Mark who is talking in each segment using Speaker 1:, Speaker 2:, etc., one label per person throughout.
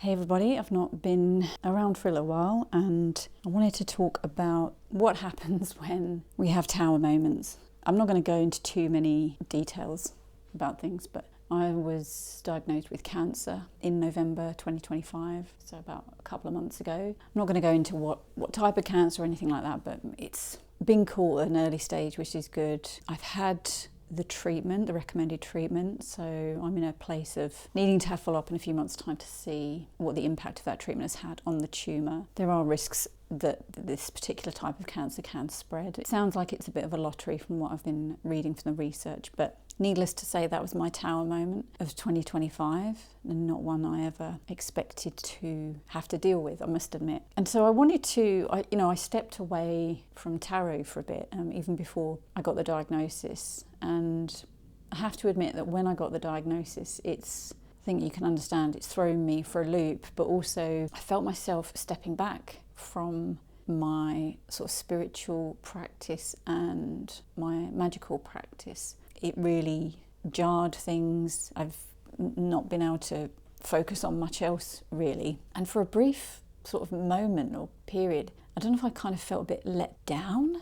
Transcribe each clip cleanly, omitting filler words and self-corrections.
Speaker 1: Hey everybody, I've not been around for a little while and I wanted to talk about what happens when we have tower moments. I'm not going to go into too many details about things, but I was diagnosed with cancer in November 2025, so about a couple of months ago. I'm not going to go into what type of cancer or anything like that, but it's been caught at an early stage, which is good. I've had the treatment, the recommended treatment, so I'm in a place of needing to have follow-up in a few months' time to see what the impact of that treatment has had on the tumour. There are risks that this particular type of cancer can spread. It sounds like it's a bit of a lottery from what I've been reading from the research, but needless to say, that was my tower moment of 2025 and not one I ever expected to have to deal with, I must admit. And so I wanted to, I stepped away from tarot for a bit, even before I got the diagnosis. And I have to admit that when I got the diagnosis, I think you can understand, it's thrown me for a loop, but also I felt myself stepping back from my sort of spiritual practice and my magical practice. It really jarred things. I've not been able to focus on much else really. And for a brief sort of moment or period, I don't know if I kind of felt a bit let down,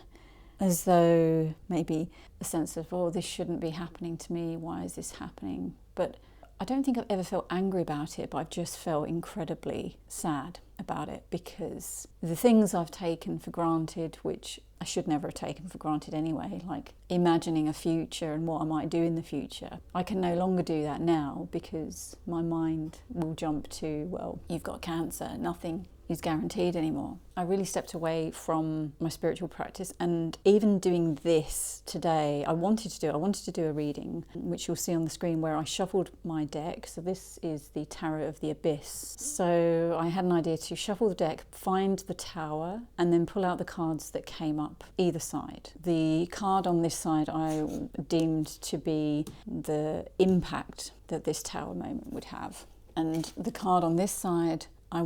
Speaker 1: as though maybe a sense of, oh, this shouldn't be happening to me, why is this happening? But I don't think I've ever felt angry about it, but I've just felt incredibly sad about it, because the things I've taken for granted, which I should never have taken for granted anyway, like imagining a future and what I might do in the future, I can no longer do that now because my mind will jump to, well, you've got cancer, nothing is guaranteed anymore. I really stepped away from my spiritual practice, and even doing this today, I wanted to do a reading, which you'll see on the screen, where I shuffled my deck. So this is the Tarot of the Abyss. So I had an idea to shuffle the deck, find the tower, and then pull out the cards that came up either side. The card on this side I deemed to be the impact that this tower moment would have. And the card on this side, I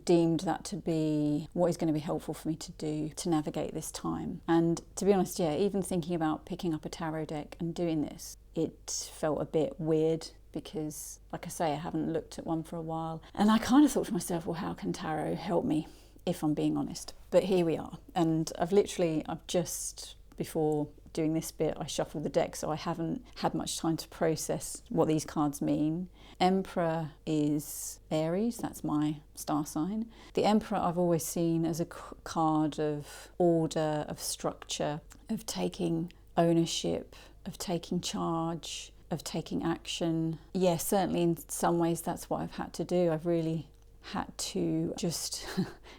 Speaker 1: deemed that to be what is going to be helpful for me to do to navigate this time. And to be honest, even thinking about picking up a tarot deck and doing this, it felt a bit weird because, like I say, I haven't looked at one for a while. And I kind of thought to myself, well, how can tarot help me, if I'm being honest? But here we are. And I've just, before doing this bit, I shuffled the deck, so I haven't had much time to process what these cards mean. Emperor is Aries, that's my star sign. The Emperor I've always seen as a card of order, of structure, of taking ownership, of taking charge, of taking action. Yeah, certainly in some ways that's what I've had to do. I've really had to just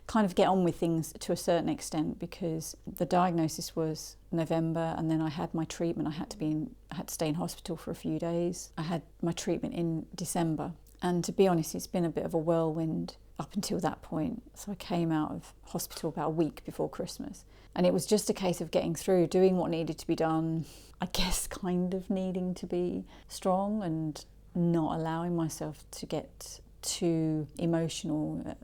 Speaker 1: kind of get on with things to a certain extent, because the diagnosis was November, and then I had my treatment. I had to stay in hospital for a few days. I had my treatment in December, and to be honest, it's been a bit of a whirlwind up until that point. So I came out of hospital about a week before Christmas, and it was just a case of getting through, doing what needed to be done, I guess kind of needing to be strong and not allowing myself to get too emotional,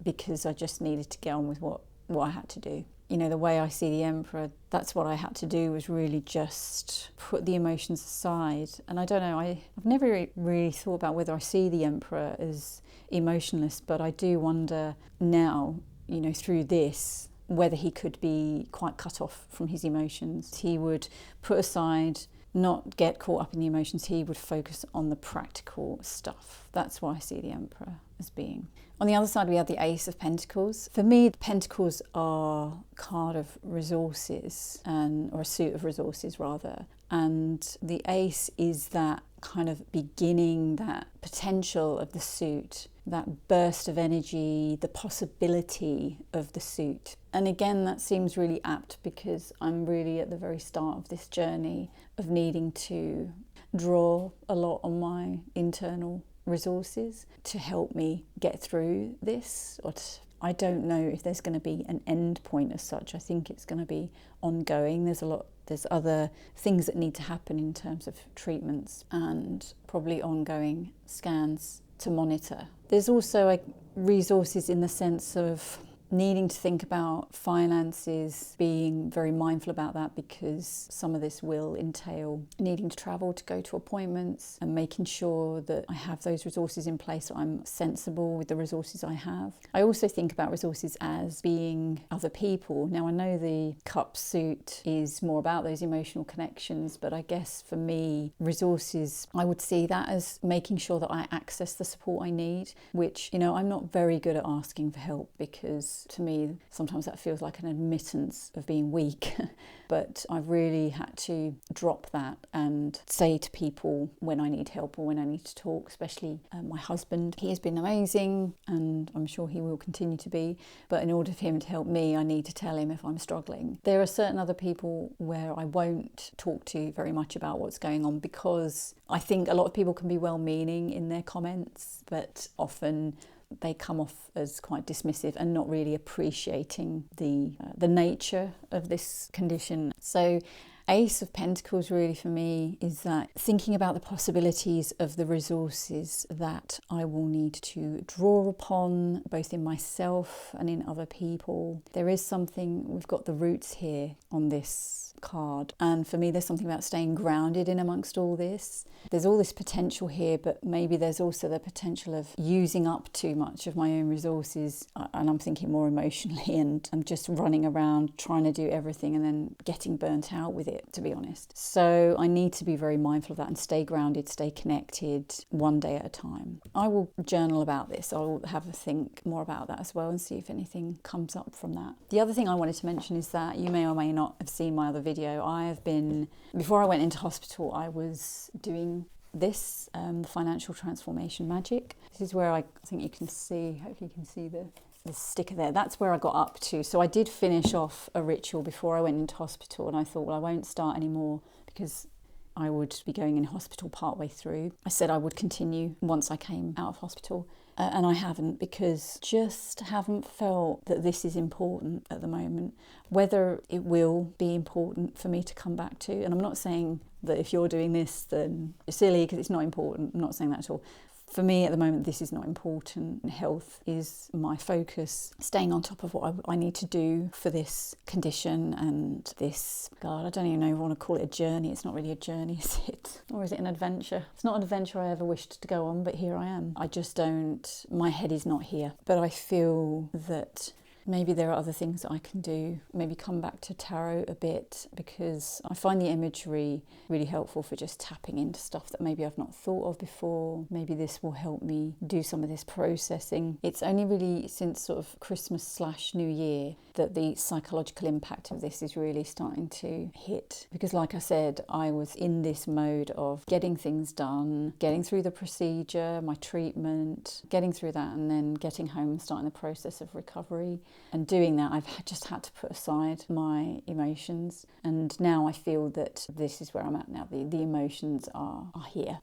Speaker 1: because I just needed to get on with what I had to do. You know, the way I see the Emperor, that's what I had to do, was really just put the emotions aside. And I don't know, I've never really thought about whether I see the Emperor as emotionless, but I do wonder now, you know, through this, whether he could be quite cut off from his emotions. He would put aside, not get caught up in the emotions, he would focus on the practical stuff. That's what I see the Emperor as being. On the other side, we have the Ace of Pentacles. For me, the Pentacles are a card of resources, or a suit of resources rather. And the Ace is that kind of beginning, that potential of the suit, that burst of energy, the possibility of the suit. And again, that seems really apt because I'm really at the very start of this journey of needing to draw a lot on my internal resources to help me get through this. I don't know if there's going to be an end point as such. I think it's going to be ongoing. There's other things that need to happen in terms of treatments and probably ongoing scans to monitor. There's also resources in the sense of needing to think about finances, being very mindful about that, because some of this will entail needing to travel to go to appointments, and making sure that I have those resources in place, so I'm sensible with the resources I have. I also think about resources as being other people. Now, I know the cup suit is more about those emotional connections, but I guess for me, resources, I would see that as making sure that I access the support I need, which, I'm not very good at asking for help, because to me, sometimes that feels like an admittance of being weak. But I've really had to drop that and say to people when I need help or when I need to talk, especially my husband. He has been amazing, and I'm sure he will continue to be. But in order for him to help me, I need to tell him if I'm struggling. There are certain other people where I won't talk to very much about what's going on, because I think a lot of people can be well-meaning in their comments, but often they come off as quite dismissive and not really appreciating the nature of this condition. So Ace of Pentacles really for me is that thinking about the possibilities of the resources that I will need to draw upon, both in myself and in other people. There is something, we've got the roots here on this card, and for me there's something about staying grounded in amongst all this. There's all this potential here, but maybe there's also the potential of using up too much of my own resources, and I'm thinking more emotionally, and I'm just running around trying to do everything and then getting burnt out with it, to be honest. So I need to be very mindful of that and stay grounded, stay connected, one day at a time. I will journal about this. I'll have a think more about that as well and see if anything comes up from that. The other thing I wanted to mention is that you may or may not have seen my other video. Before I went into hospital, I was doing this, the financial transformation magic. This is where I think you can see, hopefully you can see the sticker there. That's where I got up to. So I did finish off a ritual before I went into hospital, and I thought, well, I won't start anymore because I would be going in hospital partway through. I said I would continue once I came out of hospital, and I haven't, because just haven't felt that this is important at the moment. Whether it will be important for me to come back to, and I'm not saying that if you're doing this then you're silly because it's not important. I'm not saying that at all. For me at the moment, this is not important. Health is my focus. Staying on top of what I need to do for this condition and this, God, I don't even know if I want to call it a journey. It's not really a journey, is it? Or is it an adventure? It's not an adventure I ever wished to go on, but here I am. My head is not here. But I feel that maybe there are other things that I can do. Maybe come back to tarot a bit, because I find the imagery really helpful for just tapping into stuff that maybe I've not thought of before. Maybe this will help me do some of this processing. It's only really since sort of Christmas/New Year that the psychological impact of this is really starting to hit. Because like I said, I was in this mode of getting things done, getting through the procedure, my treatment, getting through that, and then getting home and starting the process of recovery. And doing that, I've just had to put aside my emotions. And now I feel that this is where I'm at now. The emotions are here,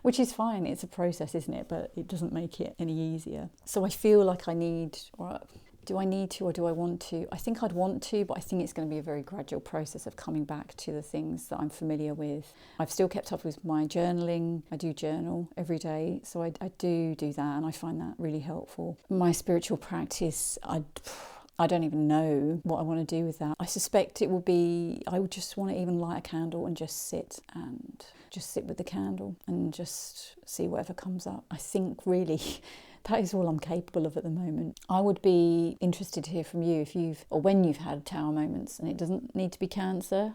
Speaker 1: which is fine. It's a process, isn't it? But it doesn't make it any easier. So I feel like I need, or do I need to, or do I want to? I think I'd want to, but I think it's going to be a very gradual process of coming back to the things that I'm familiar with. I've still kept up with my journaling. I do journal every day, so I do that, and I find that really helpful. My spiritual practice, I don't even know what I want to do with that. I suspect it will be, I would just want to even light a candle and just sit with the candle and just see whatever comes up. I think really that is all I'm capable of at the moment. I would be interested to hear from you when you've had tower moments, and it doesn't need to be cancer.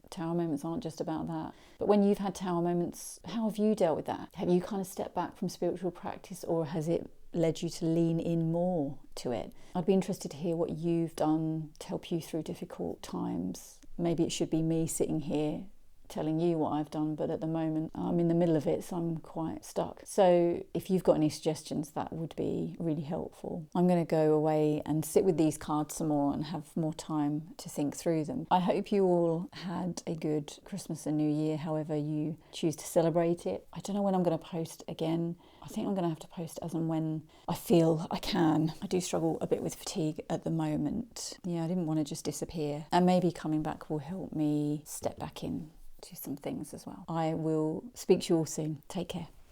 Speaker 1: Tower moments aren't just about that. But when you've had tower moments, how have you dealt with that? Have you kind of stepped back from spiritual practice, or has it led you to lean in more to it? I'd be interested to hear what you've done to help you through difficult times. Maybe it should be me sitting here telling you what I've done, but at the moment I'm in the middle of it, so I'm quite stuck. So if you've got any suggestions, that would be really helpful. I'm going to go away and sit with these cards some more and have more time to think through them. I hope you all had a good Christmas and New Year, however you choose to celebrate it. I don't know when I'm going to post again. I think I'm going to have to post as and when I feel I can. I do struggle a bit with fatigue at the moment. Yeah, I didn't want to just disappear. And maybe coming back will help me step back in to some things as well. I will speak to you all soon. Take care.